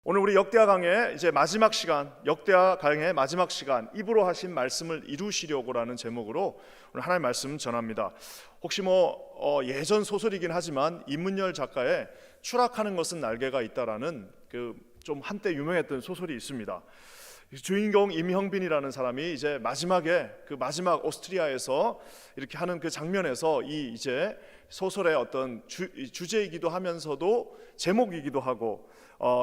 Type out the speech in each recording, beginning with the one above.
오늘 우리 역대하 강의 이제 마지막 시간, 역대하 강의 마지막 시간, 입으로 하신 말씀을 이루시려고라는 제목으로 오늘 하나님의 말씀 전합니다. 혹시 예전 소설이긴 하지만 이문열 작가의 추락하는 것은 날개가 있다라는 좀 한때 유명했던 소설이 있습니다. 주인공 임형빈이라는 사람이 이제 마지막에 마지막 오스트리아에서 이렇게 하는 그 장면에서 이 이제 소설의 어떤 주제이기도 하면서도 제목이기도 하고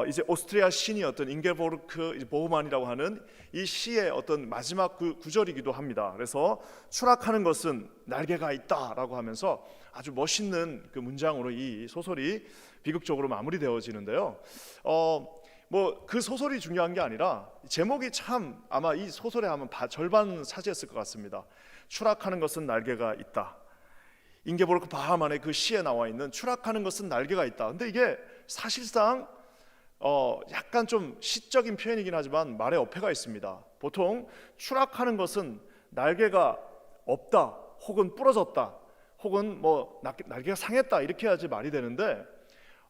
이제 오스트리아 시인이었던 잉게보르크 보흐만이라고 하는 이 시의 어떤 마지막 구절이기도 합니다. 그래서 추락하는 것은 날개가 있다라고 하면서 아주 멋있는 그 문장으로 이 소설이 비극적으로 마무리되어지는데요. 그 소설이 중요한 게 아니라 제목이 참 아마 이 소설의 아마 절반 차지했을 것 같습니다. 추락하는 것은 날개가 있다. 잉게보르크 바하만의 그 시에 나와 있는 추락하는 것은 날개가 있다. 근데 이게 사실상 약간 좀 시적인 표현이긴 하지만 말에 어폐가 있습니다. 보통 추락하는 것은 날개가 없다, 혹은 부러졌다, 혹은 날개가 상했다 이렇게 해야지 말이 되는데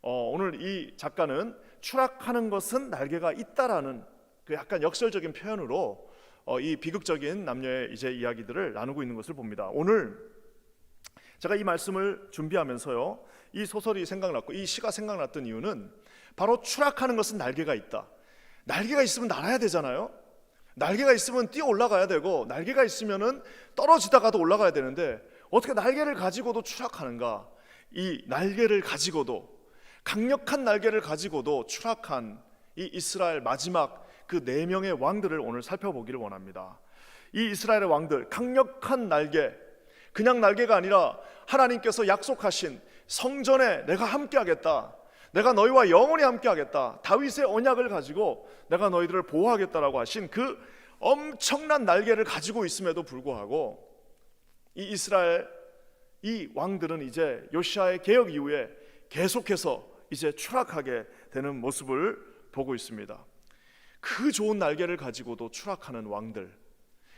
오늘 이 작가는 추락하는 것은 날개가 있다라는 그 약간 역설적인 표현으로 이 비극적인 남녀의 이제 이야기들을 나누고 있는 것을 봅니다. 오늘 제가 이 말씀을 준비하면서요, 이 소설이 생각났고 이 시가 생각났던 이유는 바로 추락하는 것은 날개가 있다. 날개가 있으면 날아야 되잖아요. 날개가 있으면 뛰어 올라가야 되고, 날개가 있으면은 떨어지다가도 올라가야 되는데 어떻게 날개를 가지고도 추락하는가? 이 날개를 가지고도, 강력한 날개를 가지고도 추락한 이 이스라엘 마지막 그 4명의 왕들을 오늘 살펴보기를 원합니다. 이 이스라엘의 왕들, 강력한 날개, 그냥 날개가 아니라 하나님께서 약속하신 성전에 내가 함께하겠다, 내가 너희와 영원히 함께하겠다, 다윗의 언약을 가지고 내가 너희들을 보호하겠다라고 하신 그 엄청난 날개를 가지고 있음에도 불구하고 이 이스라엘 이 왕들은 이제 요시아의 개혁 이후에 계속해서 이제 추락하게 되는 모습을 보고 있습니다. 그 좋은 날개를 가지고도 추락하는 왕들,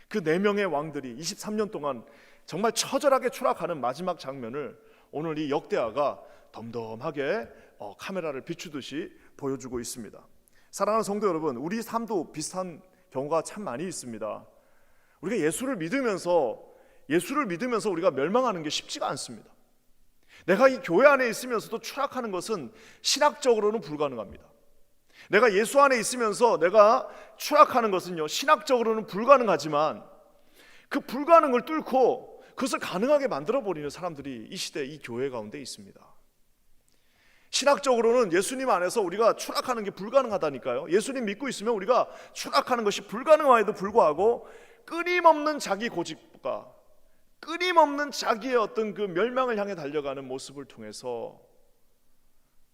그 4명의 왕들이 23년 동안 정말 처절하게 추락하는 마지막 장면을 오늘 이 역대하가 덤덤하게 카메라를 비추듯이 보여주고 있습니다. 사랑하는 성도 여러분, 우리 삶도 비슷한 경우가 참 많이 있습니다. 우리가 예수를 믿으면서 우리가 멸망하는 게 쉽지가 않습니다. 내가 이 교회 안에 있으면서도 추락하는 것은 신학적으로는 불가능합니다. 내가 예수 안에 있으면서 내가 추락하는 것은요, 신학적으로는 불가능하지만 그 불가능을 뚫고 그것을 가능하게 만들어버리는 사람들이 이 시대 이 교회 가운데 있습니다. 신학적으로는 예수님 안에서 우리가 추락하는 게 불가능하다니까요. 예수님 믿고 있으면 우리가 추락하는 것이 불가능함에도 불구하고 끊임없는 자기 고집과 끊임없는 자기의 어떤 그 멸망을 향해 달려가는 모습을 통해서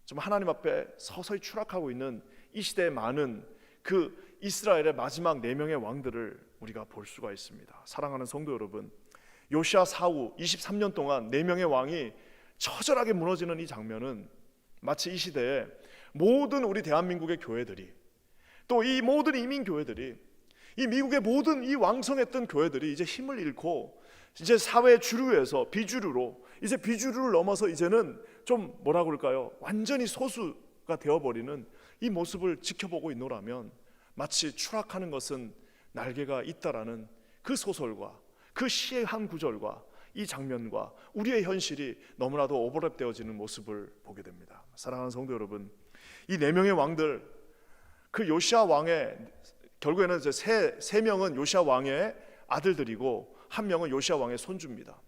좀 하나님 앞에 서서히 추락하고 있는 이 시대의 많은 그 이스라엘의 마지막 4명의 왕들을 우리가 볼 수가 있습니다. 사랑하는 성도 여러분, 요시아 사후 23년 동안 4명의 왕이 처절하게 무너지는 이 장면은 마치 이 시대에 모든 우리 대한민국의 교회들이, 또 이 모든 이민 교회들이, 이 미국의 모든 이 왕성했던 교회들이 이제 힘을 잃고 이제 사회 주류에서 비주류로, 이제 비주류를 넘어서 이제는 좀 뭐라 그럴까요? 완전히 소수가 되어버리는 이 모습을 지켜보고 있노라면 마치 추락하는 것은 날개가 있다라는 그 소설과 그 시의 한 구절과 이 장면과 우리의 현실이 너무나도 오버랩되어지는 모습을 보게 됩니다. 사랑하는 성도 여러분, 이 4명의 왕들, 그 요시아 왕의 결국에는 이제 세 명은 요시아 왕의 아들들이고 1명은 요시아 왕의 손주입니다.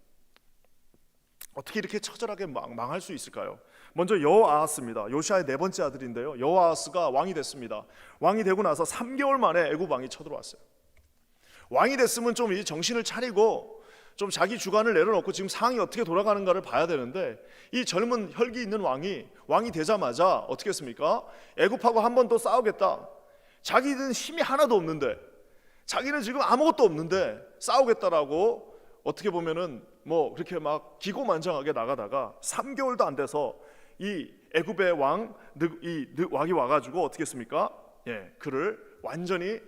어떻게 이렇게 처절하게 망할 수 있을까요? 먼저 여호아하스입니다. 요시아의 4번째 아들인데요, 여호아하스가 왕이 됐습니다. 왕이 되고 나서 3개월 만에 애굽 왕이 쳐들어왔어요. 왕이 됐으면 좀 이 정신을 차리고 좀 자기 주관을 내려놓고 지금 상황이 어떻게 돌아가는가를 봐야 되는데, 이 젊은 혈기 있는 왕이 되자마자 어떻게 했습니까? 애굽하고 한 번 더 싸우겠다. 자기는 힘이 하나도 없는데, 자기는 지금 아무것도 없는데 싸우겠다라고 어떻게 보면은 그렇게 막 기고만장하게 나가다가 3개월도 안 돼서 이 애굽의 왕이 와가지고 어떻게 했습니까? 그를 완전히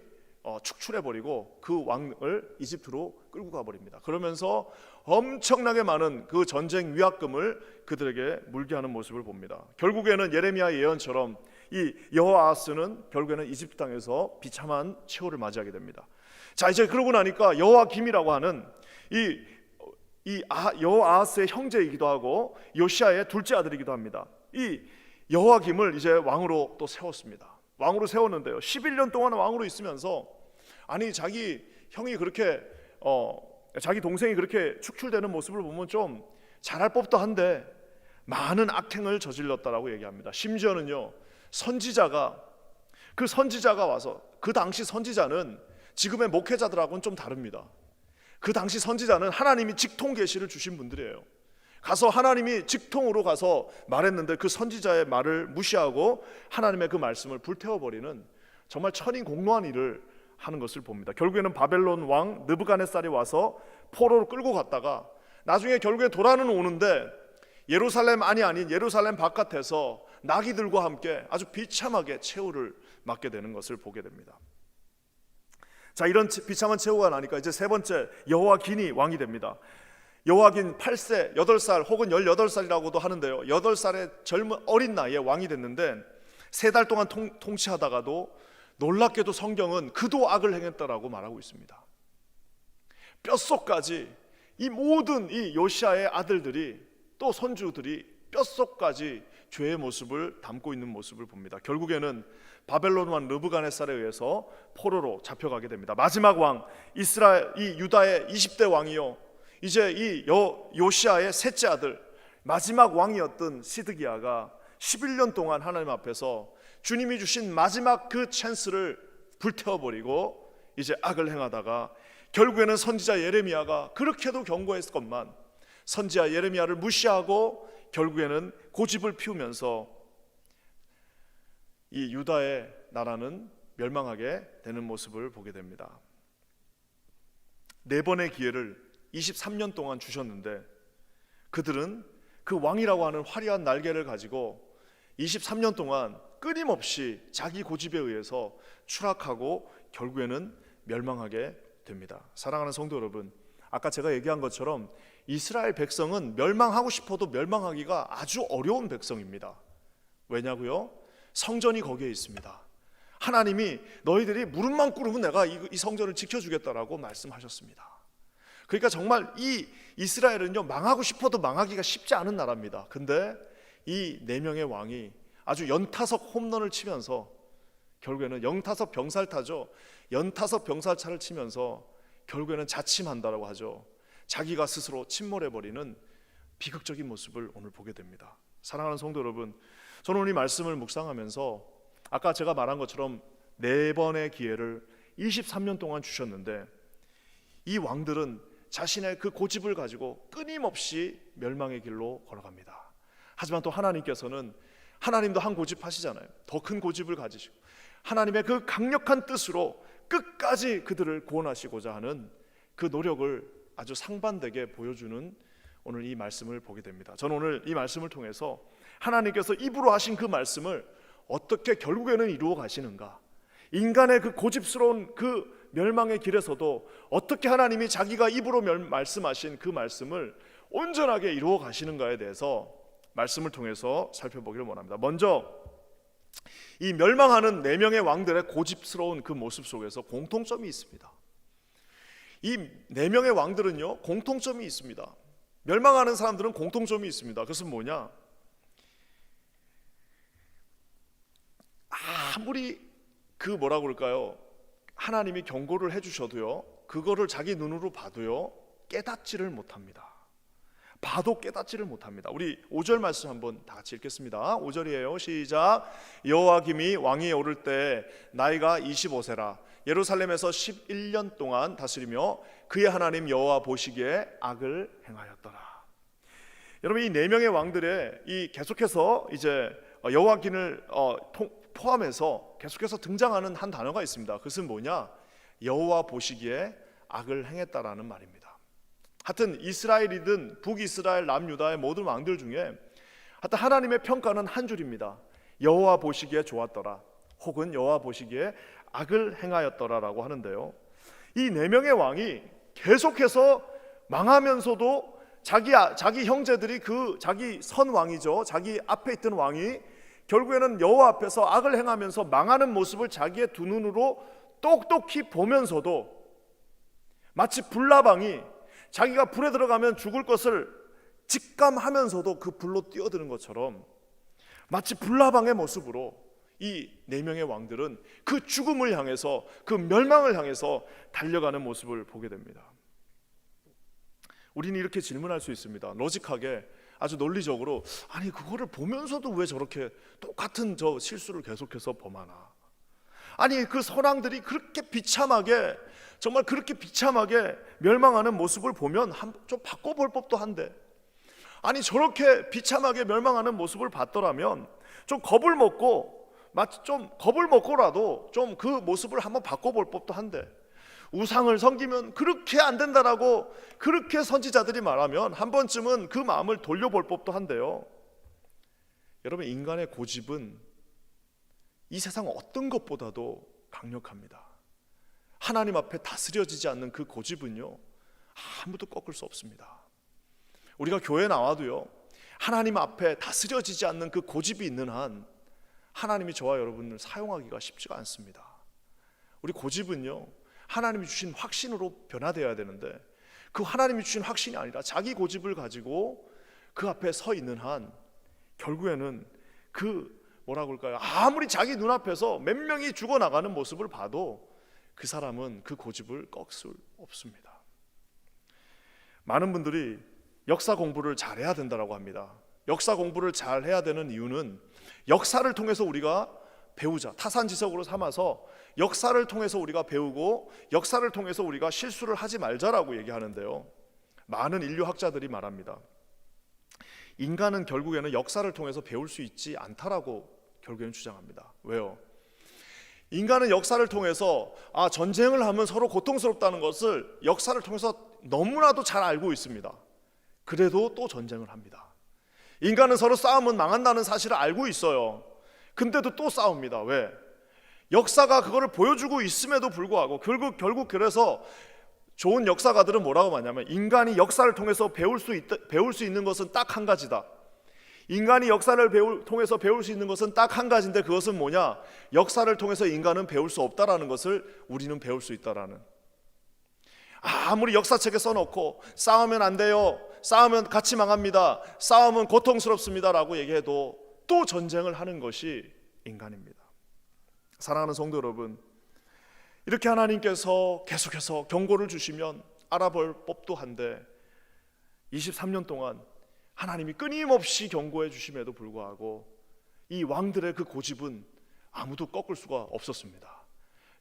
축출해버리고 그 왕을 이집트로 끌고 가버립니다. 그러면서 엄청나게 많은 그 전쟁 위약금을 그들에게 물게 하는 모습을 봅니다. 결국에는 예레미야 예언처럼 이 여호아하스는 결국에는 이집트 땅에서 비참한 최후를 맞이하게 됩니다. 자, 이제 그러고 나니까 여호아김이라고 하는 여호아하스의 형제이기도 하고 요시아의 둘째 아들이기도 합니다. 이 여호아김을 이제 왕으로 또 세웠습니다. 왕으로 세웠는데요, 11년 동안 왕으로 있으면서 아니 자기 형이 그렇게 자기 동생이 그렇게 축출되는 모습을 보면 좀 잘할 법도 한데 많은 악행을 저질렀다라고 얘기합니다. 심지어는요, 선지자가 와서, 그 당시 선지자는 지금의 목회자들하고는 좀 다릅니다. 그 당시 선지자는 하나님이 직통 계시를 주신 분들이에요. 가서 하나님이 직통으로 가서 말했는데 그 선지자의 말을 무시하고 하나님의 그 말씀을 불태워버리는 정말 천인공노한 일을 하는 것을 봅니다. 결국에는 바벨론 왕 느부갓네살이 와서 포로로 끌고 갔다가 나중에 결국에 돌아는 오는데 예루살렘 안이 아닌 예루살렘 바깥에서 나귀들과 함께 아주 비참하게 최후를 맞게 되는 것을 보게 됩니다. 자, 이런 비참한 최후가 나니까 이제 세 번째 여호와긴이 왕이 됩니다. 여호와긴 8세, 8살 혹은 18살이라고도 하는데요, 8살의 젊은 어린 나이에 왕이 됐는데 3달 동안 통치하다가도 놀랍게도 성경은 그도 악을 행했다라고 말하고 있습니다. 뼛속까지 이 모든 이 요시아의 아들들이 또 손주들이 뼛속까지 죄의 모습을 담고 있는 모습을 봅니다. 결국에는 바벨론 왕 느부갓네살에 의해서 포로로 잡혀가게 됩니다. 마지막 왕 이스라엘 이 유다의 20대 왕이요, 이제 이 요시아의 셋째 아들 마지막 왕이었던 시드기야가 11년 동안 하나님 앞에서 주님이 주신 마지막 그 찬스를 불태워버리고 이제 악을 행하다가 결국에는 선지자 예레미야가 그렇게도 경고했건만 선지자 예레미야를 무시하고 결국에는 고집을 피우면서 이 유다의 나라는 멸망하게 되는 모습을 보게 됩니다. 4번의 기회를 23년 동안 주셨는데 그들은 그 왕이라고 하는 화려한 날개를 가지고 23년 동안 끊임없이 자기 고집에 의해서 추락하고 결국에는 멸망하게 됩니다. 사랑하는 성도 여러분, 아까 제가 얘기한 것처럼 이스라엘 백성은 멸망하고 싶어도 멸망하기가 아주 어려운 백성입니다. 왜냐고요? 성전이 거기에 있습니다. 하나님이 너희들이 무릎만 꿇으면 내가 이 성전을 지켜주겠다라고 말씀하셨습니다. 그러니까 정말 이 이스라엘은요, 망하고 싶어도 망하기가 쉽지 않은 나라입니다. 근데 이 4명의 왕이 아주 연타석 홈런을 치면서 결국에는 연타석 병살타죠. 연타석 병살차를 치면서 결국에는 자침한다라고 하죠. 자기가 스스로 침몰해버리는 비극적인 모습을 오늘 보게 됩니다. 사랑하는 성도 여러분, 저는 오늘 이 말씀을 묵상하면서 아까 제가 말한 것처럼 4번의 기회를 23년 동안 주셨는데 이 왕들은 자신의 그 고집을 가지고 끊임없이 멸망의 길로 걸어갑니다. 하지만 또 하나님께서는 하나님도 한 고집 하시잖아요. 더 큰 고집을 가지시고 하나님의 그 강력한 뜻으로 끝까지 그들을 구원하시고자 하는 그 노력을 아주 상반되게 보여주는 오늘 이 말씀을 보게 됩니다. 저는 오늘 이 말씀을 통해서 하나님께서 입으로 하신 그 말씀을 어떻게 결국에는 이루어 가시는가, 인간의 그 고집스러운 그 멸망의 길에서도 어떻게 하나님이 자기가 입으로 말씀하신 그 말씀을 온전하게 이루어 가시는가에 대해서 말씀을 통해서 살펴보기를 원합니다. 먼저 이 멸망하는 4명의 왕들의 고집스러운 그 모습 속에서 공통점이 있습니다. 이 4명의 왕들은요, 공통점이 있습니다. 멸망하는 사람들은 공통점이 있습니다. 그것은 뭐냐? 아무리 그 뭐라고 그럴까요? 하나님이 경고를 해주셔도요, 그거를 자기 눈으로 봐도요 깨닫지를 못합니다. 봐도 깨닫지를 못합니다. 우리 5절 말씀 한번 다 같이 읽겠습니다. 5절이에요. 시작. 여호와김이 왕위에 오를 때 나이가 25세라 예루살렘에서 11년 동안 다스리며 그의 하나님 여호와 보시기에 악을 행하였더라. 여러분, 이 4명의 왕들의 이 계속해서 이제 여호와김을 포함해서 계속해서 등장하는 한 단어가 있습니다. 그것은 뭐냐? 여호와 보시기에 악을 행했다라는 말입니다. 하여튼 이스라엘이든 북이스라엘 남유다의 모든 왕들 중에 하여튼 하나님의 평가는 한 줄입니다. 여호와 보시기에 좋았더라, 혹은 여호와 보시기에 악을 행하였더라라고 하는데요, 이 4명의 왕이 계속해서 망하면서도 자기 형제들이 그 자기 선 왕이죠, 자기 앞에 있던 왕이 결국에는 여호와 앞에서 악을 행하면서 망하는 모습을 자기의 두 눈으로 똑똑히 보면서도 마치 불나방이 자기가 불에 들어가면 죽을 것을 직감하면서도 그 불로 뛰어드는 것처럼 마치 불나방의 모습으로 이 네 명의 왕들은 그 죽음을 향해서, 그 멸망을 향해서 달려가는 모습을 보게 됩니다. 우리는 이렇게 질문할 수 있습니다. 로직하게, 아주 논리적으로, 아니 그거를 보면서도 왜 저렇게 똑같은 저 실수를 계속해서 범하나? 아니 그 선왕들이 그렇게 비참하게, 정말 그렇게 비참하게 멸망하는 모습을 보면 좀 바꿔볼 법도 한데, 아니 저렇게 비참하게 멸망하는 모습을 봤더라면 좀 겁을 먹고라도 좀 그 모습을 한번 바꿔볼 법도 한데, 우상을 섬기면 그렇게 안 된다라고 그렇게 선지자들이 말하면 한 번쯤은 그 마음을 돌려볼 법도 한데요. 여러분, 인간의 고집은 이 세상 어떤 것보다도 강력합니다. 하나님 앞에 다스려지지 않는 그 고집은요, 아무도 꺾을 수 없습니다. 우리가 교회 나와도요, 하나님 앞에 다스려지지 않는 그 고집이 있는 한 하나님이 저와 여러분을 사용하기가 쉽지가 않습니다. 우리 고집은요, 하나님이 주신 확신으로 변화되어야 되는데, 그 하나님이 주신 확신이 아니라 자기 고집을 가지고 그 앞에 서 있는 한 결국에는 아무리 자기 눈앞에서 몇 명이 죽어나가는 모습을 봐도 그 사람은 그 고집을 꺾을 수 없습니다. 많은 분들이 역사 공부를 잘해야 된다고 합니다. 역사 공부를 잘해야 되는 이유는 역사를 통해서 우리가 배우자, 타산지석으로 삼아서 역사를 통해서 우리가 배우고 역사를 통해서 우리가 실수를 하지 말자라고 얘기하는데요, 많은 인류학자들이 말합니다. 인간은 결국에는 역사를 통해서 배울 수 있지 않다라고 결국에는 주장합니다. 왜요? 인간은 역사를 통해서 전쟁을 하면 서로 고통스럽다는 것을 역사를 통해서 너무나도 잘 알고 있습니다. 그래도 또 전쟁을 합니다. 인간은 서로 싸우면 망한다는 사실을 알고 있어요. 근데도 또 싸웁니다. 왜? 역사가 그거를 보여주고 있음에도 불구하고 결국 그래서 좋은 역사가들은 뭐라고 하냐면, 인간이 역사를 통해서 배울 수 있는 것은 딱 한 가지다. 인간이 역사를 통해서 배울 수 있는 것은 딱 한 가지인데, 그것은 뭐냐? 역사를 통해서 인간은 배울 수 없다라는 것을 우리는 배울 수 있다라는. 아무리 역사책에 써놓고 싸우면 안 돼요, 싸우면 같이 망합니다, 싸우면 고통스럽습니다 라고 얘기해도 또 전쟁을 하는 것이 인간입니다. 사랑하는 성도 여러분, 이렇게 하나님께서 계속해서 경고를 주시면 알아볼 법도 한데, 23년 동안 하나님이 끊임없이 경고해 주심에도 불구하고 이 왕들의 그 고집은 아무도 꺾을 수가 없었습니다.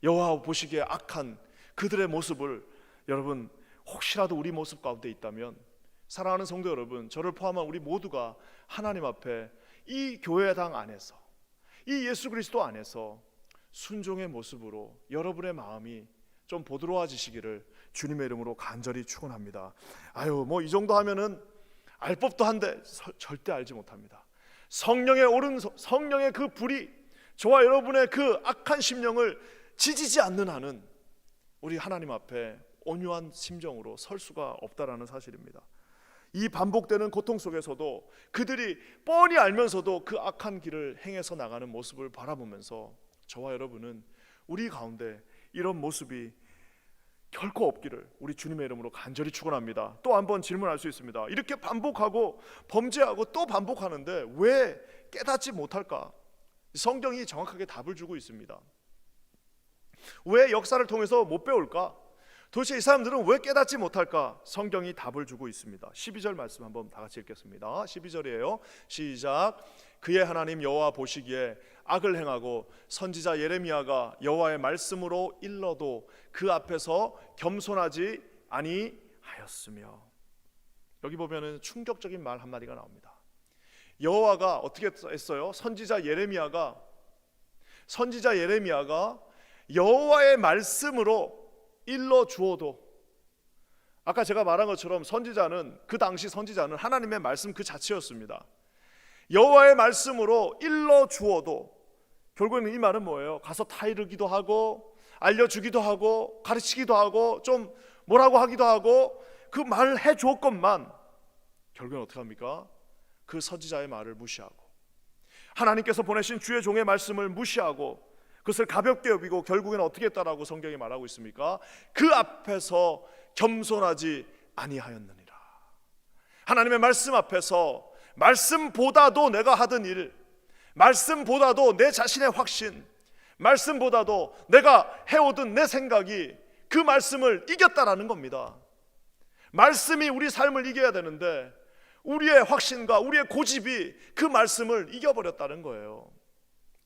여호와 보시기에 악한 그들의 모습을, 여러분 혹시라도 우리 모습 가운데 있다면, 사랑하는 성도 여러분, 저를 포함한 우리 모두가 하나님 앞에 이 교회당 안에서, 이 예수 그리스도 안에서 순종의 모습으로 여러분의 마음이 좀 보드러워지시기를 주님의 이름으로 간절히 축원합니다. 이 정도 하면은 알 법도 한데 절대 알지 못합니다. 성령의 그 불이 저와 여러분의 그 악한 심령을 지지지 않는 한은 우리 하나님 앞에 온유한 심정으로 설 수가 없다라는 사실입니다. 이 반복되는 고통 속에서도 그들이 뻔히 알면서도 그 악한 길을 행해서 나가는 모습을 바라보면서 저와 여러분은 우리 가운데 이런 모습이 결코 없기를 우리 주님의 이름으로 간절히 축원합니다. 또 한번 질문할 수 있습니다. 이렇게 반복하고 범죄하고 또 반복하는데 왜 깨닫지 못할까? 성경이 정확하게 답을 주고 있습니다. 왜 역사를 통해서 못 배울까? 도대체 이 사람들은 왜 깨닫지 못할까? 성경이 답을 주고 있습니다. 12절 말씀 한번 다 같이 읽겠습니다. 12절이에요. 시작. 그의 하나님 여호와 보시기에 악을 행하고 선지자 예레미야가 여호와의 말씀으로 일러도 그 앞에서 겸손하지 아니하였으며. 여기 보면은 충격적인 말 한마디가 나옵니다. 여호와가 어떻게 했어요? 선지자 예레미야가 여호와의 말씀으로 일러 주어도, 아까 제가 말한 것처럼 그 당시 선지자는 하나님의 말씀 그 자체였습니다. 여호와의 말씀으로 일러 주어도, 결국에는 이 말은 뭐예요? 가서 타이르기도 하고 알려주기도 하고 가르치기도 하고 좀 뭐라고 하기도 하고 그 말을 해줬건만 결국엔 어떻게 합니까? 그 선지자의 말을 무시하고 하나님께서 보내신 주의 종의 말씀을 무시하고 그것을 가볍게 여기고 결국에는 어떻게 했다라고 성경이 말하고 있습니까? 그 앞에서 겸손하지 아니하였느니라. 하나님의 말씀 앞에서 말씀보다도 내가 하던 일, 말씀보다도 내 자신의 확신, 말씀보다도 내가 해오던 내 생각이 그 말씀을 이겼다라는 겁니다. 말씀이 우리 삶을 이겨야 되는데 우리의 확신과 우리의 고집이 그 말씀을 이겨버렸다는 거예요.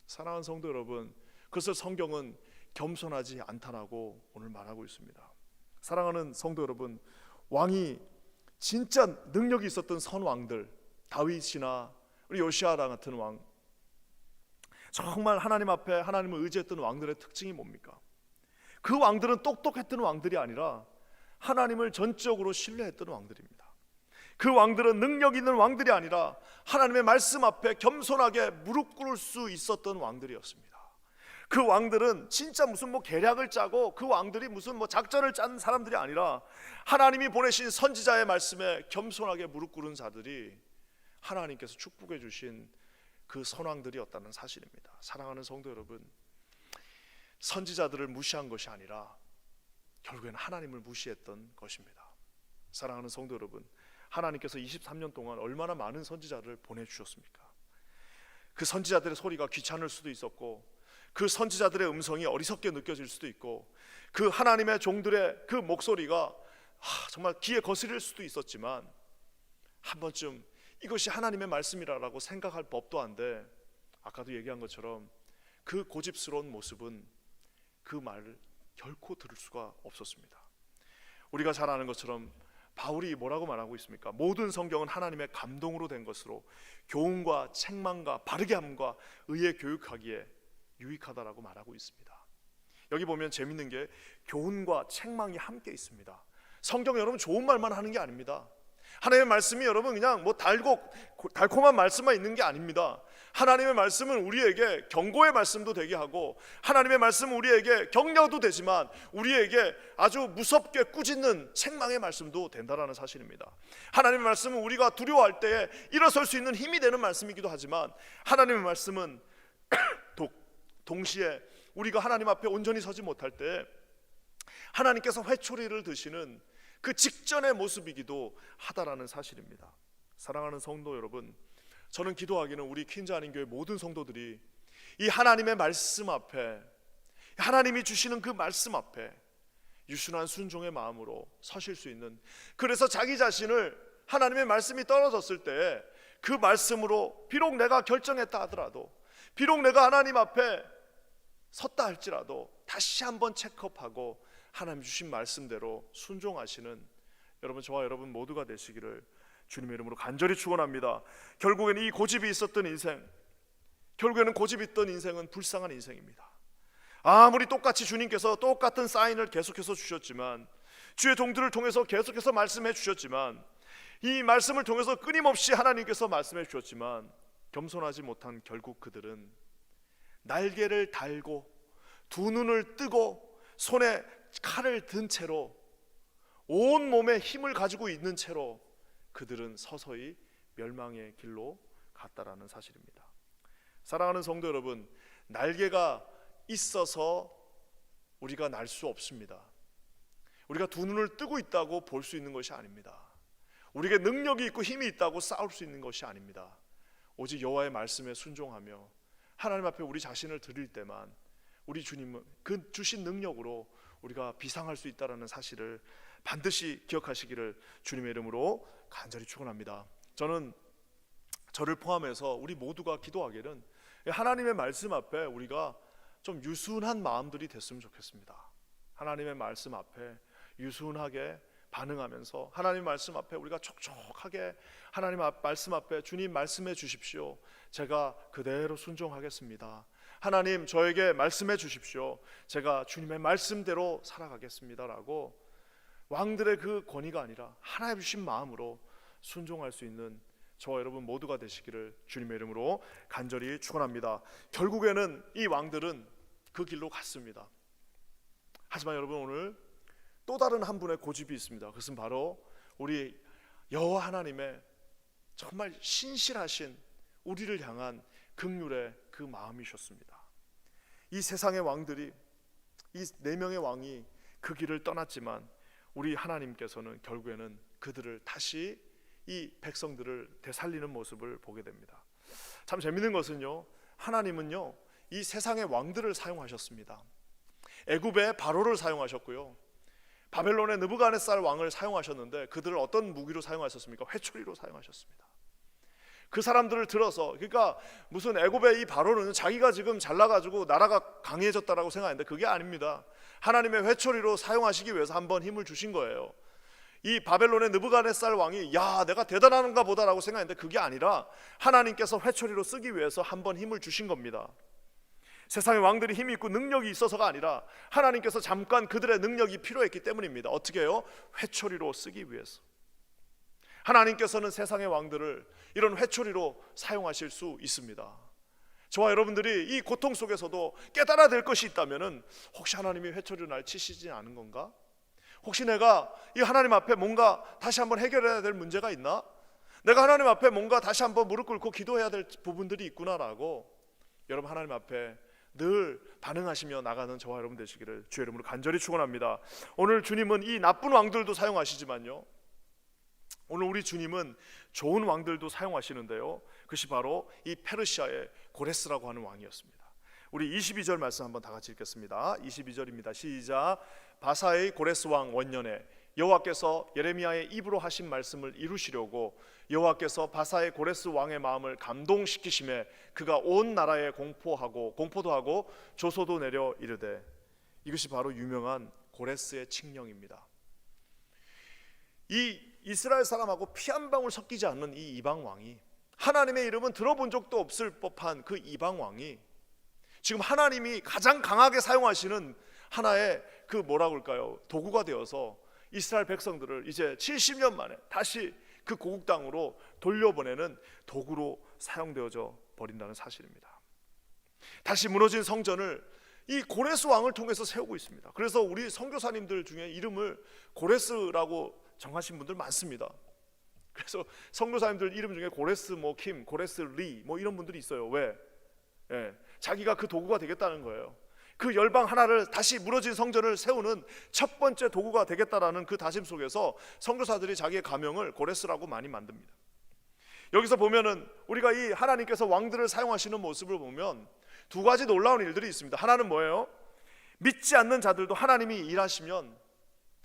사랑하는 성도 여러분, 그것을 성경은 겸손하지 않다라고 오늘 말하고 있습니다. 사랑하는 성도 여러분, 왕이 진짜 능력이 있었던 선왕들, 다윗이나 우리 요시아 같은 왕, 정말 하나님 앞에 하나님을 의지했던 왕들의 특징이 뭡니까? 그 왕들은 똑똑했던 왕들이 아니라 하나님을 전적으로 신뢰했던 왕들입니다. 그 왕들은 능력 있는 왕들이 아니라 하나님의 말씀 앞에 겸손하게 무릎 꿇을 수 있었던 왕들이었습니다. 그 왕들은 진짜 무슨 계략을 짜고 그 왕들이 무슨 작전을 짠 사람들이 아니라 하나님이 보내신 선지자의 말씀에 겸손하게 무릎 꿇은 자들이 하나님께서 축복해 주신 그 선왕들이었다는 사실입니다. 사랑하는 성도 여러분, 선지자들을 무시한 것이 아니라 결국에는 하나님을 무시했던 것입니다. 사랑하는 성도 여러분, 하나님께서 23년 동안 얼마나 많은 선지자를 보내주셨습니까? 그 선지자들의 소리가 귀찮을 수도 있었고, 그 선지자들의 음성이 어리석게 느껴질 수도 있고, 그 하나님의 종들의 그 목소리가 정말 귀에 거스릴 수도 있었지만, 한 번쯤 이것이 하나님의 말씀이라고 생각할 법도 한데, 아까도 얘기한 것처럼 그 고집스러운 모습은 그 말을 결코 들을 수가 없었습니다. 우리가 잘 아는 것처럼 바울이 뭐라고 말하고 있습니까? 모든 성경은 하나님의 감동으로 된 것으로 교훈과 책망과 바르게 함과 의에 교육하기에 유익하다라고 말하고 있습니다. 여기 보면 재밌는 게 교훈과 책망이 함께 있습니다. 성경 여러분 좋은 말만 하는 게 아닙니다. 하나님의 말씀이 여러분 그냥 달콤한 말씀만 있는 게 아닙니다. 하나님의 말씀은 우리에게 경고의 말씀도 되게 하고, 하나님의 말씀은 우리에게 격려도 되지만 우리에게 아주 무섭게 꾸짖는 책망의 말씀도 된다라는 사실입니다. 하나님의 말씀은 우리가 두려워할 때에 일어설 수 있는 힘이 되는 말씀이기도 하지만, 하나님의 말씀은 동시에 우리가 하나님 앞에 온전히 서지 못할 때 하나님께서 회초리를 드시는 그 직전의 모습이기도 하다라는 사실입니다. 사랑하는 성도 여러분, 저는 기도하기는 우리 퀸즈 한인교회 모든 성도들이 이 하나님의 말씀 앞에, 하나님이 주시는 그 말씀 앞에 유순한 순종의 마음으로 서실 수 있는, 그래서 자기 자신을 하나님의 말씀이 떨어졌을 때 그 말씀으로 비록 내가 결정했다 하더라도, 비록 내가 하나님 앞에 섰다 할지라도 다시 한번 체크업하고 하나님 주신 말씀대로 순종하시는 여러분, 저와 여러분 모두가 되시기를 주님의 이름으로 간절히 축원합니다. 결국에는 이 고집이 있었던 인생, 결국에는 고집이 있던 인생은 불쌍한 인생입니다. 아무리 똑같이 주님께서 똑같은 사인을 계속해서 주셨지만, 주의 종들을 통해서 계속해서 말씀해 주셨지만, 이 말씀을 통해서 끊임없이 하나님께서 말씀해 주셨지만, 겸손하지 못한 결국 그들은 날개를 달고 두 눈을 뜨고 손에 칼을 든 채로 온 몸에 힘을 가지고 있는 채로 그들은 서서히 멸망의 길로 갔다라는 사실입니다. 사랑하는 성도 여러분, 날개가 있어서 우리가 날 수 없습니다. 우리가 두 눈을 뜨고 있다고 볼 수 있는 것이 아닙니다. 우리에게 능력이 있고 힘이 있다고 싸울 수 있는 것이 아닙니다. 오직 여호와의 말씀에 순종하며 하나님 앞에 우리 자신을 드릴 때만 우리 주님은 그 주신 능력으로 우리가 비상할 수 있다는 사실을 반드시 기억하시기를 주님의 이름으로 간절히 축원합니다. 저는 저를 포함해서 우리 모두가 기도하기는 하나님의 말씀 앞에 우리가 좀 유순한 마음들이 됐으면 좋겠습니다. 하나님의 말씀 앞에 유순하게 반응하면서 하나님 말씀 앞에 우리가 촉촉하게 하나님 말씀 앞에 주님 말씀해 주십시오, 제가 그대로 순종하겠습니다. 하나님 저에게 말씀해 주십시오, 제가 주님의 말씀대로 살아가겠습니다 라고 왕들의 그 권위가 아니라 하나님 주신 마음으로 순종할 수 있는 저와 여러분 모두가 되시기를 주님의 이름으로 간절히 축원합니다. 결국에는 이 왕들은 그 길로 갔습니다. 하지만 여러분, 오늘 또 다른 한 분의 고집이 있습니다. 그것은 바로 우리 여호와 하나님의 정말 신실하신 우리를 향한 긍휼의 그 마음이셨습니다. 이 세상의 왕들이, 이 네 명의 왕이 그 길을 떠났지만 우리 하나님께서는 결국에는 그들을 다시, 이 백성들을 되살리는 모습을 보게 됩니다. 참 재밌는 것은요, 하나님은요 이 세상의 왕들을 사용하셨습니다. 애굽의 바로를 사용하셨고요, 바벨론의 느부갓네살 왕을 사용하셨는데 그들을 어떤 무기로 사용하셨습니까? 회초리로 사용하셨습니다. 그 사람들을 들어서, 그러니까 무슨 애굽의 이 바로는 자기가 지금 잘나가지고 나라가 강해졌다라고 생각했는데 그게 아닙니다. 하나님의 회초리로 사용하시기 위해서 한번 힘을 주신 거예요. 이 바벨론의 느부갓네살 왕이 야 내가 대단한가 보다라고 생각했는데 그게 아니라 하나님께서 회초리로 쓰기 위해서 한번 힘을 주신 겁니다. 세상의 왕들이 힘이 있고 능력이 있어서가 아니라 하나님께서 잠깐 그들의 능력이 필요했기 때문입니다. 어떻게 해요? 회초리로 쓰기 위해서. 하나님께서는 세상의 왕들을 이런 회초리로 사용하실 수 있습니다. 저와 여러분들이 이 고통 속에서도 깨달아야 될 것이 있다면, 혹시 하나님이 회초리로 날 치시지 않은 건가? 혹시 내가 이 하나님 앞에 뭔가 다시 한번 해결해야 될 문제가 있나? 내가 하나님 앞에 뭔가 다시 한번 무릎 꿇고 기도해야 될 부분들이 있구나라고 여러분 하나님 앞에 늘 반응하시며 나가는 저와 여러분 되시기를 주의 이름으로 간절히 축원합니다. 오늘 주님은 이 나쁜 왕들도 사용하시지만요, 오늘 우리 주님은 좋은 왕들도 사용하시는데요, 그것이 바로 이 페르시아의 고레스라고 하는 왕이었습니다. 우리 22절 말씀 한번 다 같이 읽겠습니다. 22절입니다. 시작. 바사의 고레스 왕 원년에 여호와께서 예레미야의 입으로 하신 말씀을 이루시려고 여호와께서 바사의 고레스 왕의 마음을 감동시키심에 그가 온 나라에 공포도 하고 조소도 내려 이르되. 이것이 바로 유명한 고레스의 칙령입니다. 이 이스라엘 사람하고 피 한 방울 섞이지 않는 이 이방 왕이, 하나님의 이름은 들어본 적도 없을 법한 그 이방 왕이 지금 하나님이 가장 강하게 사용하시는 하나의 그 뭐라고 할까요? 도구가 되어서 이스라엘 백성들을 이제 70년 만에 다시 그 고국 땅으로 돌려보내는 도구로 사용되어져 버린다는 사실입니다. 다시 무너진 성전을 이 고레스 왕을 통해서 세우고 있습니다. 그래서 우리 선교사님들 중에 이름을 고레스라고 정하신 분들 많습니다. 그래서 선교사님들 이름 중에 고레스 킴, 고레스 리 이런 분들이 있어요. 왜? 자기가 그 도구가 되겠다는 거예요. 그 열방 하나를 다시 무너진 성전을 세우는 첫 번째 도구가 되겠다라는 그 다짐 속에서 선교사들이 자기의 가명을 고레스라고 많이 만듭니다. 여기서 보면은 우리가 이 하나님께서 왕들을 사용하시는 모습을 보면 두 가지 놀라운 일들이 있습니다. 하나는 뭐예요? 믿지 않는 자들도 하나님이 일하시면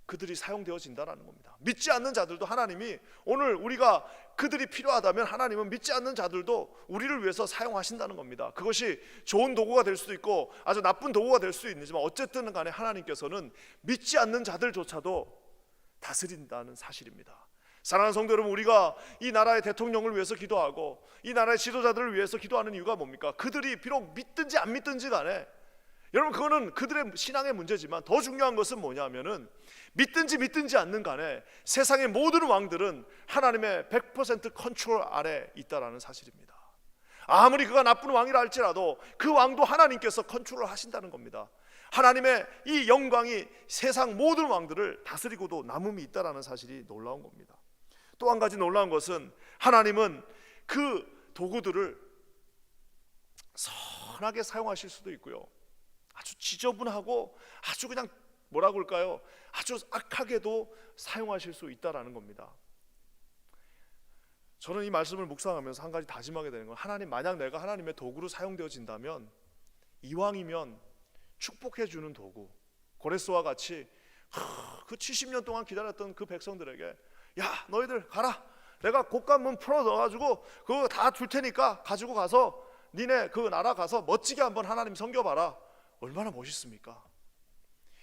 그들이 사용되어진다는 겁니다. 믿지 않는 자들도 하나님이, 오늘 우리가 그들이 필요하다면 하나님은 믿지 않는 자들도 우리를 위해서 사용하신다는 겁니다. 그것이 좋은 도구가 될 수도 있고 아주 나쁜 도구가 될 수도 있지만 어쨌든 간에 하나님께서는 믿지 않는 자들조차도 다스린다는 사실입니다. 사랑하는 성도 여러분, 우리가 이 나라의 대통령을 위해서 기도하고 이 나라의 지도자들을 위해서 기도하는 이유가 뭡니까? 그들이 비록 믿든지 안 믿든지 간에, 여러분 그거는 그들의 신앙의 문제지만 더 중요한 것은 뭐냐면은 믿든지 믿든지 않는 간에 세상의 모든 왕들은 하나님의 100% 컨트롤 아래 있다라는 사실입니다. 아무리 그가 나쁜 왕이라 할지라도 그 왕도 하나님께서 컨트롤 하신다는 겁니다. 하나님의 이 영광이 세상 모든 왕들을 다스리고도 남음이 있다라는 사실이 놀라운 겁니다. 또 한 가지 놀라운 것은 하나님은 그 도구들을 선하게 사용하실 수도 있고요, 아주 지저분하고 아주 그냥 뭐라고 할까요? 아주 악하게도 사용하실 수 있다라는 겁니다. 저는 이 말씀을 묵상하면서 한 가지 다짐하게 되는 건, 하나님, 만약 내가 하나님의 도구로 사용되어진다면 이왕이면 축복해 주는 도구, 고레스와 같이 그 70년 동안 기다렸던 그 백성들에게 야 너희들 가라, 내가 곶감문 풀어 넣어가지고 그거 다 줄 테니까 가지고 가서 니네 그 나라 가서 멋지게 한번 하나님 섬겨봐라. 얼마나 멋있습니까?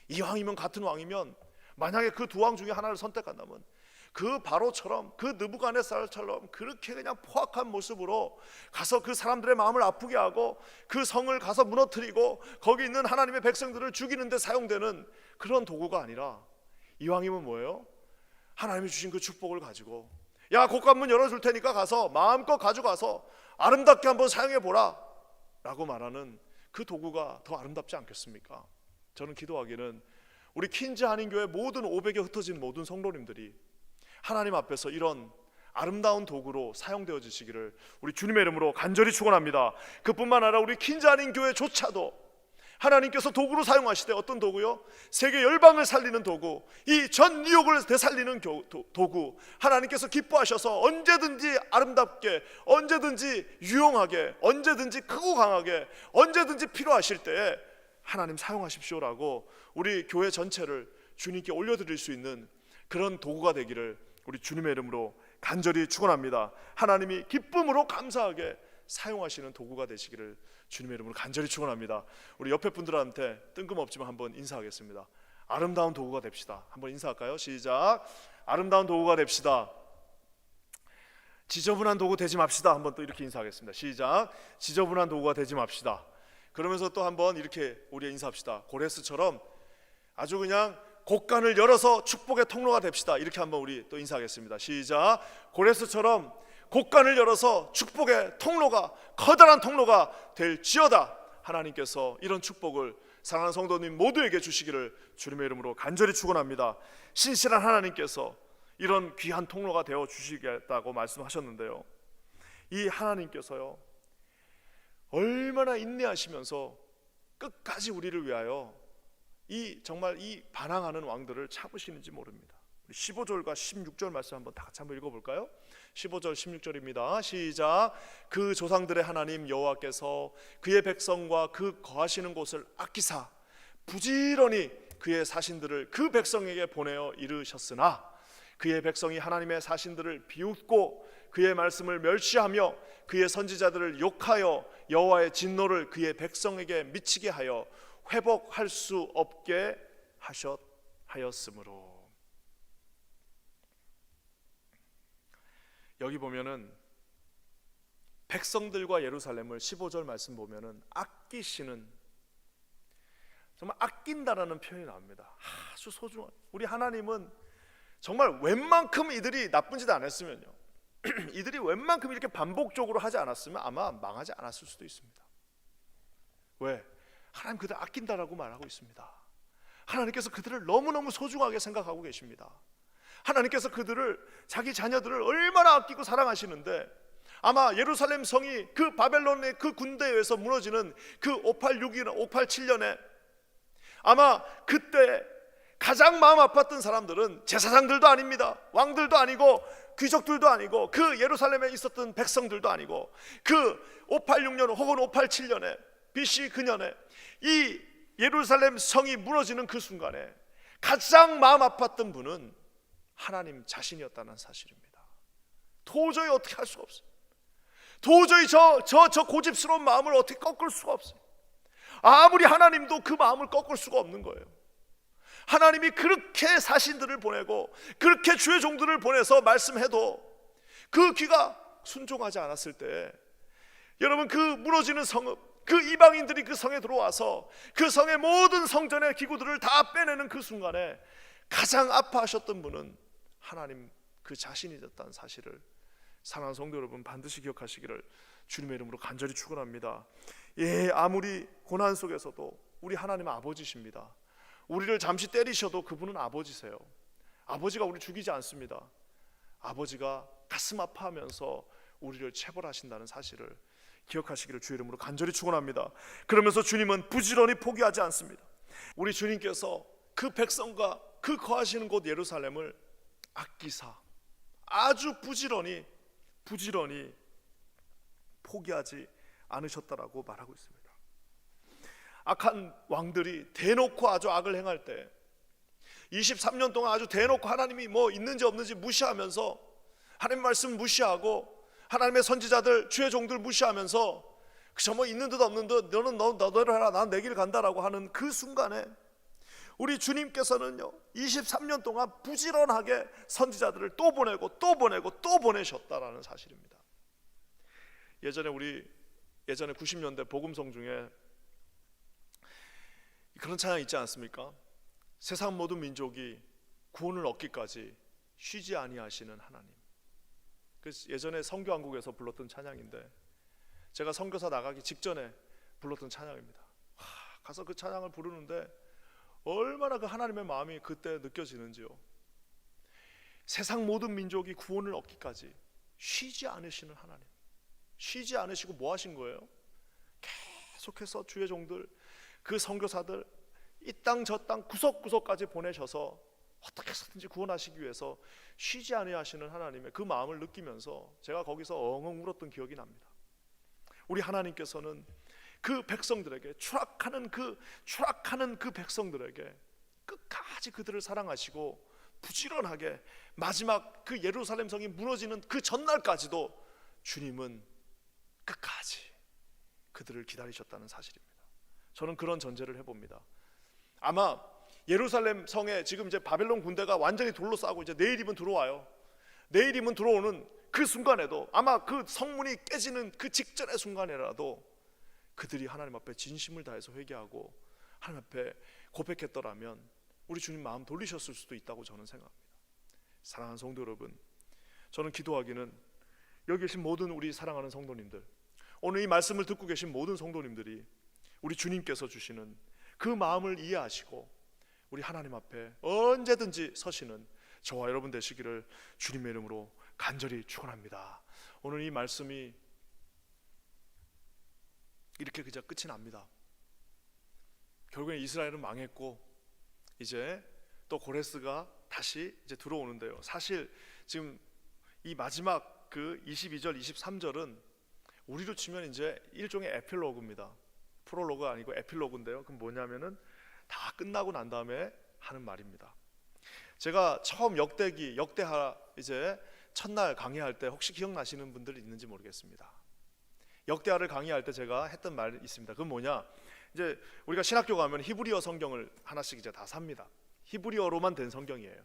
이왕이면, 같은 왕이면 만약에 그 두 왕 중에 하나를 선택한다면 그 바로처럼, 그 느부갓네살처럼 그렇게 그냥 포악한 모습으로 가서 그 사람들의 마음을 아프게 하고 그 성을 가서 무너뜨리고 거기 있는 하나님의 백성들을 죽이는 데 사용되는 그런 도구가 아니라, 이왕이면 뭐예요? 하나님이 주신 그 축복을 가지고 야 곶감문 열어줄 테니까 가서 마음껏 가져가서 아름답게 한번 사용해보라 라고 말하는 그 도구가 더 아름답지 않겠습니까? 저는 기도하기는 우리 퀸즈 한인교회 모든 500에 흩어진 모든 성도님들이 하나님 앞에서 이런 아름다운 도구로 사용되어지시기를 우리 주님의 이름으로 간절히 축원합니다. 그뿐만 아니라 우리 킨자닌 교회조차도 하나님께서 도구로 사용하시되, 어떤 도구요? 세계 열방을 살리는 도구, 이 전 뉴욕을 되살리는 도구, 하나님께서 기뻐하셔서 언제든지 아름답게, 언제든지 유용하게, 언제든지 크고 강하게, 언제든지 필요하실 때에 하나님 사용하십시오라고 우리 교회 전체를 주님께 올려드릴 수 있는 그런 도구가 되기를 우리 주님의 이름으로 간절히 축원합니다. 하나님이 기쁨으로 감사하게 사용하시는 도구가 되시기를 주님의 이름으로 간절히 축원합니다. 우리 옆에 분들한테 뜬금없지만 한번 인사하겠습니다. 아름다운 도구가 됩시다. 한번 인사할까요? 시작. 아름다운 도구가 됩시다. 지저분한 도구 되지 맙시다. 한번 또 이렇게 인사하겠습니다. 시작. 지저분한 도구가 되지 맙시다. 그러면서 또 한번 이렇게 우리 인사합시다. 고레스처럼 아주 그냥 곳간을 열어서 축복의 통로가 됩시다. 이렇게 한번 우리 또 인사하겠습니다. 시작. 고레스처럼 곳간을 열어서 축복의 통로가, 커다란 통로가 될지어다. 하나님께서 이런 축복을 사랑하는 성도님 모두에게 주시기를 주님의 이름으로 간절히 축원합니다. 신실한 하나님께서 이런 귀한 통로가 되어 주시겠다고 말씀하셨는데요, 이 하나님께서요 얼마나 인내하시면서 끝까지 우리를 위하여 정말 이 반항하는 왕들을 참으시는지 모릅니다. 15절과 16절 말씀 한번 다 같이 한번 읽어볼까요? 15절 16절입니다. 시작. 그 조상들의 하나님 여호와께서 그의 백성과 그 거하시는 곳을 아끼사 부지런히 그의 사신들을 그 백성에게 보내어 이르셨으나 그의 백성이 하나님의 사신들을 비웃고 그의 말씀을 멸시하며 그의 선지자들을 욕하여 여호와의 진노를 그의 백성에게 미치게 하여 회복할 수 없게 하였으므로. 여기 보면은 백성들과 예루살렘을 15절 말씀 보면은 아끼시는, 정말 아낀다라는 표현이 나옵니다. 아주 소중한, 우리 하나님은 정말 웬만큼 이들이 나쁜 짓 안 했으면요 이들이 웬만큼 이렇게 반복적으로 하지 않았으면 아마 망하지 않았을 수도 있습니다. 왜? 하나님 그들 아낀다라고 말하고 있습니다. 하나님께서 그들을 너무너무 소중하게 생각하고 계십니다. 하나님께서 그들을, 자기 자녀들을 얼마나 아끼고 사랑하시는데, 아마 예루살렘 성이 그 바벨론의 그 군대에 의해서 무너지는 그 586이나 587년에 아마 그때 가장 마음 아팠던 사람들은 제사장들도 아닙니다. 왕들도 아니고 귀족들도 아니고 그 예루살렘에 있었던 백성들도 아니고 그 586년 혹은 587년에 BC 그년에 이 예루살렘 성이 무너지는 그 순간에 가장 마음 아팠던 분은 하나님 자신이었다는 사실입니다. 도저히 어떻게 할 수가 없어요. 도저히 저 고집스러운 마음을 어떻게 꺾을 수가 없어요. 아무리 하나님도 그 마음을 꺾을 수가 없는 거예요. 하나님이 그렇게 사신들을 보내고 그렇게 주의 종들을 보내서 말씀해도 그 귀가 순종하지 않았을 때, 여러분 그 무너지는 성읍, 그 이방인들이 그 성에 들어와서 그 성의 모든 성전의 기구들을 다 빼내는 그 순간에 가장 아파하셨던 분은 하나님 그 자신이었다는 사실을 사랑하는 성도 여러분 반드시 기억하시기를 주님의 이름으로 간절히 축원합니다. 예, 아무리 고난 속에서도 우리 하나님은 아버지십니다. 우리를 잠시 때리셔도 그분은 아버지세요. 아버지가 우리 죽이지 않습니다. 아버지가 가슴 아파하면서 우리를 체벌하신다는 사실을 기억하시기를 주의 이름으로 간절히 축원합니다. 그러면서 주님은 부지런히 포기하지 않습니다. 우리 주님께서 그 백성과 그 거하시는 곳 예루살렘을 아끼사 아주 부지런히 포기하지 않으셨다라고 말하고 있습니다. 악한 왕들이 대놓고 아주 악을 행할 때 23년 동안 아주 대놓고 하나님이 뭐 있는지 없는지 무시하면서, 하나님 말씀 무시하고 하나님의 선지자들 주의 종들 무시하면서 그저 뭐 있는 듯 없는 듯 너는 너대로 해라 난 내 길 간다라고 하는 그 순간에 우리 주님께서는요 23년 동안 부지런하게 선지자들을 또 보내고 또 보내셨다라는 사실입니다. 예전에 90년대 복음성 중에 그런 찬양 있지 않습니까? 세상 모든 민족이 구원을 얻기까지 쉬지 아니하시는 하나님. 그래서 예전에 선교한국에서 불렀던 찬양인데 제가 선교사 나가기 직전에 불렀던 찬양입니다. 가서 그 찬양을 부르는데 얼마나 그 하나님의 마음이 그때 느껴지는지요. 세상 모든 민족이 구원을 얻기까지 쉬지 않으시는 하나님, 쉬지 않으시고 뭐 하신 거예요? 계속해서 주의 종들, 그 선교사들 이 땅 저 땅 구석구석까지 보내셔서 어떻게 해서든지 구원하시기 위해서 쉬지 아니하시는 하나님의 그 마음을 느끼면서 제가 거기서 엉엉 울었던 기억이 납니다. 우리 하나님께서는 그 백성들에게 추락하는 그 백성들에게 끝까지 그들을 사랑하시고 부지런하게 마지막 그 예루살렘 성이 무너지는 그 전날까지도 주님은 끝까지 그들을 기다리셨다는 사실입니다. 저는 그런 전제를 해봅니다. 아마 예루살렘 성에 지금 이제 바벨론 군대가 완전히 둘러싸고 이제 내일이면 들어와요. 내일이면 들어오는 그 순간에도 아마 그 성문이 깨지는 그 직전의 순간이라도 그들이 하나님 앞에 진심을 다해서 회개하고 하나님 앞에 고백했더라면 우리 주님 마음 돌리셨을 수도 있다고 저는 생각합니다. 사랑하는 성도 여러분, 저는 기도하기는 여기 계신 모든 우리 사랑하는 성도님들, 오늘 이 말씀을 듣고 계신 모든 성도님들이 우리 주님께서 주시는 그 마음을 이해하시고 우리 하나님 앞에 언제든지 서시는 저와 여러분 되시기를 주님의 이름으로 간절히 축원합니다. 오늘 이 말씀이 이렇게 그저 끝이 납니다. 결국엔 이스라엘은 망했고 이제 또 고레스가 다시 이제 들어오는데요. 사실 지금 이 마지막 그 22절, 23절은 우리로 치면 이제 일종의 에필로그입니다. 프롤로그 아니고 에필로그인데요. 그럼 뭐냐면은 다 끝나고 난 다음에 하는 말입니다. 제가 처음 역대하 이제 첫날 강의할 때 혹시 기억나시는 분들 있는지 모르겠습니다. 역대하를 강의할 때 제가 했던 말이 있습니다. 그건 뭐냐? 이제 우리가 신학교 가면 히브리어 성경을 하나씩 이제 다 삽니다. 히브리어로만 된 성경이에요.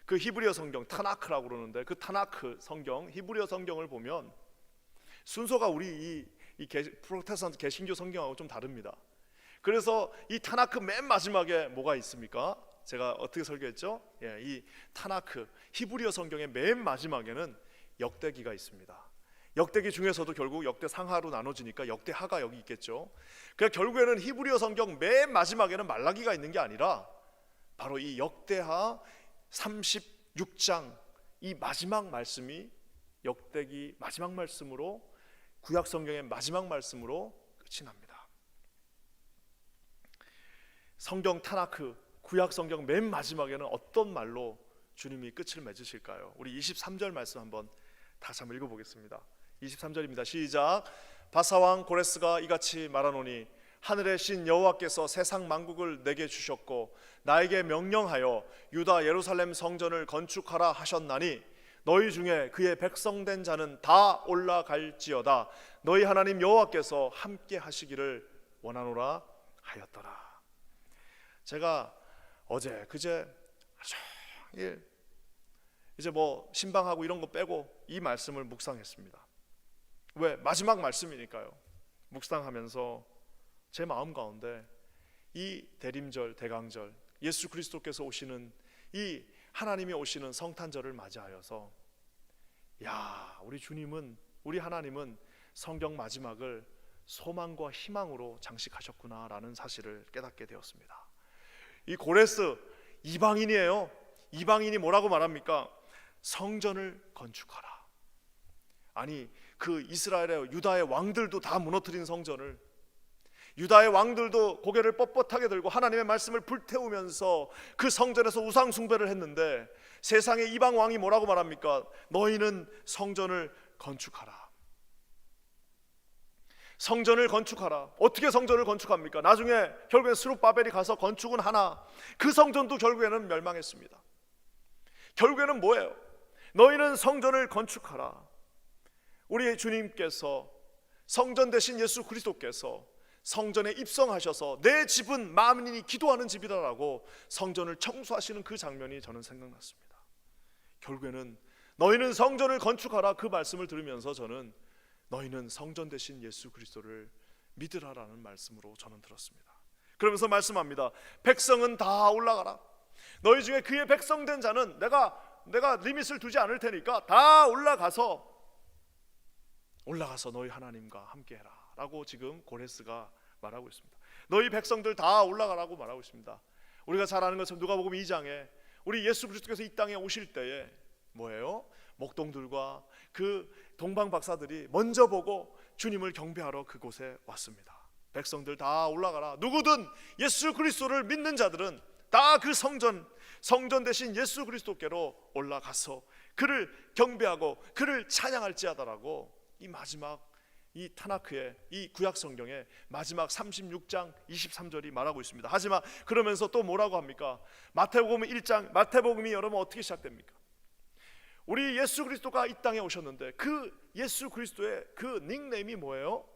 그 히브리어 성경 타나크라고 그러는데 그 타나크 성경, 히브리어 성경을 보면 순서가 우리 이 프로테스탄트 개신교 성경하고 좀 다릅니다. 그래서 이 타나크 맨 마지막에 뭐가 있습니까? 제가 어떻게 설교했죠? 이 타나크 히브리어 성경의 맨 마지막에는 역대기가 있습니다. 역대기 중에서도 결국 역대상하로 나눠지니까 역대하가 여기 있겠죠. 그러니까 결국에는 히브리어 성경 맨 마지막에는 말라기가 있는 게 아니라 바로 이 역대하 36장 이 마지막 말씀이 역대기 마지막 말씀으로 구약 성경의 마지막 말씀으로 끝이 납니다. 성경 타나크 구약 성경 맨 마지막에는 어떤 말로 주님이 끝을 맺으실까요? 우리 23절 말씀 한번 다시 한번 읽어보겠습니다. 23절입니다. 시작. 바사왕 고레스가 이같이 말하노니 하늘의 신 여호와께서 세상 만국을 내게 주셨고 나에게 명령하여 유다 예루살렘 성전을 건축하라 하셨나니 너희 중에 그의 백성된 자는 다 올라갈지어다. 너희 하나님 여호와께서 함께 하시기를 원하노라 하였더라. 제가 어제 그제 이제 뭐 신방하고 이런 거 빼고 이 말씀을 묵상했습니다. 왜? 마지막 말씀이니까요. 묵상하면서 제 마음 가운데 이 대림절 대강절 예수 그리스도께서 오시는 이 하나님이 오시는 성탄절을 맞이하여서 야, 우리 주님은 우리 하나님은 성경 마지막을 소망과 희망으로 장식하셨구나라는 사실을 깨닫게 되었습니다. 이 고레스 이방인이에요. 이방인이 뭐라고 말합니까? 성전을 건축하라. 아니 그 이스라엘의 유다의 왕들도 다 무너뜨린 성전을 유다의 왕들도 고개를 뻣뻣하게 들고 하나님의 말씀을 불태우면서 그 성전에서 우상 숭배를 했는데 세상의 이방 왕이 뭐라고 말합니까? 너희는 성전을 건축하라. 성전을 건축하라. 어떻게 성전을 건축합니까? 나중에 결국엔 스룹바벨이 가서 건축은 하나 그 성전도 결국에는 멸망했습니다. 결국에는 뭐예요? 너희는 성전을 건축하라. 우리 주님께서 성전 대신 예수 그리스도께서 성전에 입성하셔서 내 집은 만민이 기도하는 집이다라고 성전을 청소하시는 그 장면이 저는 생각났습니다. 결국에는 너희는 성전을 건축하라 그 말씀을 들으면서 저는 너희는 성전 대신 예수 그리스도를 믿으라라는 말씀으로 저는 들었습니다. 그러면서 말씀합니다. 백성은 다 올라가라. 너희 중에 그의 백성된 자는 내가 리밋을 두지 않을 테니까 다 올라가서 너희 하나님과 함께해라 라고 지금 고레스가 말하고 있습니다. 너희 백성들 다 올라가라고 말하고 있습니다. 우리가 잘 아는 것처럼 누가복음 2장에 우리 예수 그리스도께서 이 땅에 오실 때에 뭐예요? 목동들과 그 동방 박사들이 먼저 보고 주님을 경배하러 그곳에 왔습니다. 백성들 다 올라가라. 누구든 예수 그리스도를 믿는 자들은 다 그 성전 대신 예수 그리스도께로 올라가서 그를 경배하고 그를 찬양할지어다라고 이 마지막 이 타나크의 이 구약 성경의 마지막 36장 23절이 말하고 있습니다. 하지만 그러면서 또 뭐라고 합니까? 마태복음 1장, 마태복음이 여러분 어떻게 시작됩니까? 우리 예수 그리스도가 이 땅에 오셨는데 그 예수 그리스도의 그 닉네임이 뭐예요?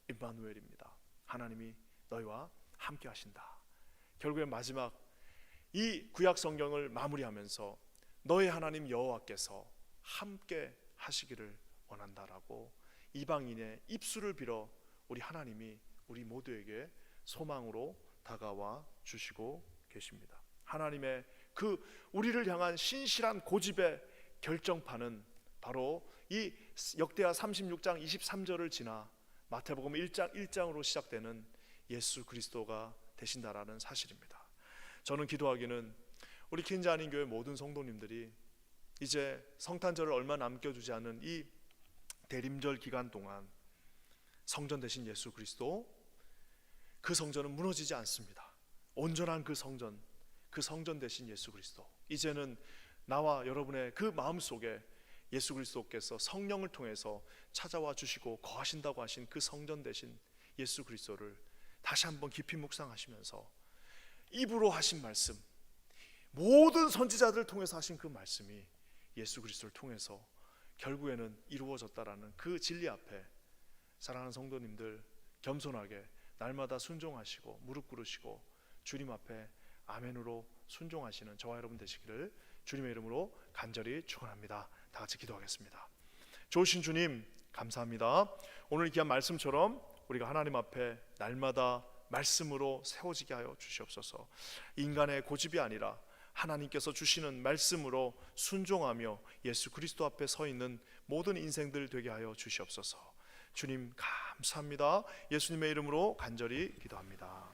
임마누엘입니다. 하나님이 너희와 함께 하신다. 결국엔 마지막 이 구약 성경을 마무리하면서 너희 하나님 여호와께서 함께 하시기를 원한다라고 이방인의 입술을 빌어 우리 하나님이 우리 모두에게 소망으로 다가와 주시고 계십니다. 하나님의 그 우리를 향한 신실한 고집의 결정판은 바로 이 역대하 36장 23절을 지나 마태복음 1장으로 시작되는 예수 그리스도가 되신다라는 사실입니다. 저는 기도하기는 우리 킨자아닌 교회 모든 성도님들이 이제 성탄절을 얼마 남겨두지 않은 이 대림절 기간 동안 성전 되신 예수 그리스도, 그 성전은 무너지지 않습니다. 온전한 그 성전 되신 예수 그리스도, 이제는 나와 여러분의 그 마음속에 예수 그리스도께서 성령을 통해서 찾아와 주시고 거하신다고 하신 그 성전 되신 예수 그리스도를 다시 한번 깊이 묵상하시면서 입으로 하신 말씀, 모든 선지자들을 통해서 하신 그 말씀이 예수 그리스도를 통해서 결국에는 이루어졌다라는 그 진리 앞에 사랑하는 성도님들 겸손하게 날마다 순종하시고 무릎 꿇으시고 주님 앞에 아멘으로 순종하시는 저와 여러분 되시기를 주님의 이름으로 간절히 축원합니다. 다 같이 기도하겠습니다. 좋으신 주님 감사합니다. 오늘 귀한 말씀처럼 우리가 하나님 앞에 날마다 말씀으로 세워지게 하여 주시옵소서. 인간의 고집이 아니라 하나님께서 주시는 말씀으로 순종하며 예수 그리스도 앞에 서 있는 모든 인생들 되게 하여 주시옵소서. 주님 감사합니다. 예수님의 이름으로 간절히 기도합니다.